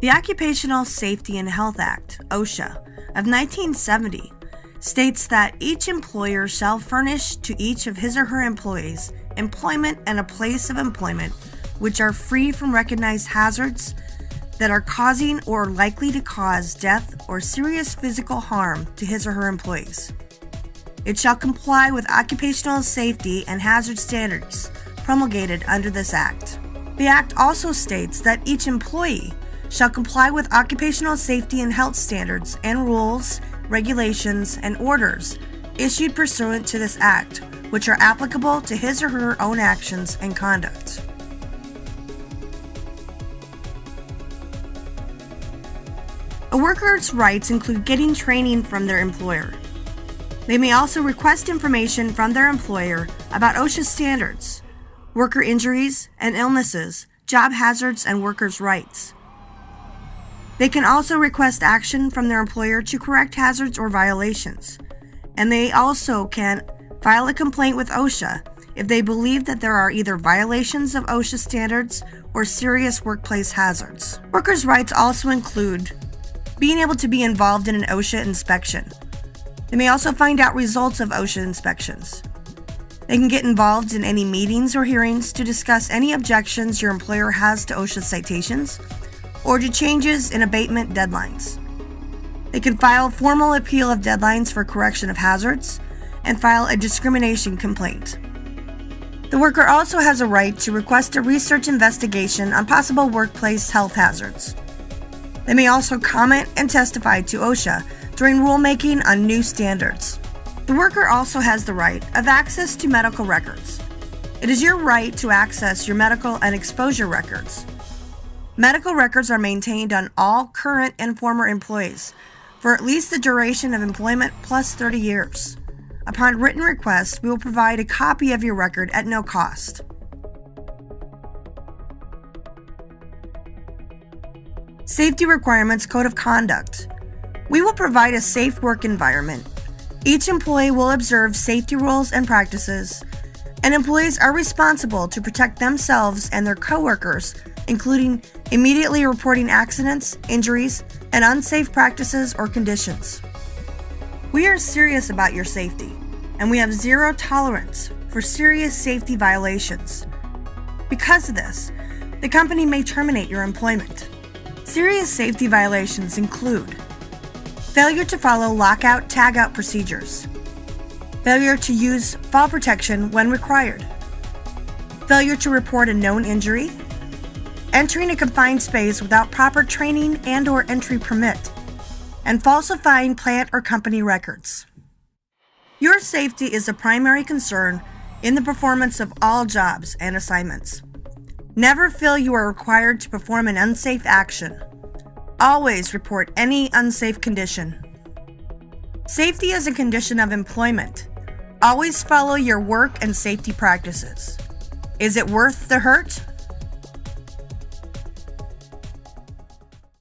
The Occupational Safety and Health Act, OSHA, of 1970 states that each employer shall furnish to each of his or her employees employment and a place of employment which are free from recognized hazards that are causing or likely to cause death or serious physical harm to his or her employees. It shall comply with occupational safety and hazard standards promulgated under this act. The act also states that each employee shall comply with occupational safety and health standards and rules, regulations, and orders issued pursuant to this act, which are applicable to his or her own actions and conduct. A worker's rights include getting training from their employer. They may also request information from their employer about OSHA standards, worker injuries and illnesses, job hazards, and workers' rights. They can also request action from their employer to correct hazards or violations, and they also can file a complaint with OSHA if they believe that there are either violations of OSHA standards or serious workplace hazards. Workers' rights also include being able to be involved in an OSHA inspection. They may also find out results of OSHA inspections. They can get involved in any meetings or hearings to discuss any objections your employer has to OSHA citations or to changes in abatement deadlines. They can file formal appeal of deadlines for correction of hazards and file a discrimination complaint. The worker also has a right to request a research investigation on possible workplace health hazards. They may also comment and testify to OSHA during rulemaking on new standards. The worker also has the right of access to medical records. It is your right to access your medical and exposure records. Medical records are maintained on all current and former employees for at least the duration of employment plus 30 years. Upon written request, we will provide a copy of your record at no cost. Safety Requirements Code of Conduct. We will provide a safe work environment. Each employee will observe safety rules and practices, and employees are responsible to protect themselves and their coworkers, including immediately reporting accidents, injuries, and unsafe practices or conditions. We are serious about your safety, and we have zero tolerance for serious safety violations. Because of this, the company may terminate your employment. Serious safety violations include failure to follow lockout-tagout procedures, failure to use fall protection when required, failure to report a known injury, entering a confined space without proper training and/or entry permit, and falsifying plant or company records. Your safety is a primary concern in the performance of all jobs and assignments. Never feel you are required to perform an unsafe action. Always report any unsafe condition. Safety is a condition of employment. Always follow your work and safety practices. Is it worth the hurt?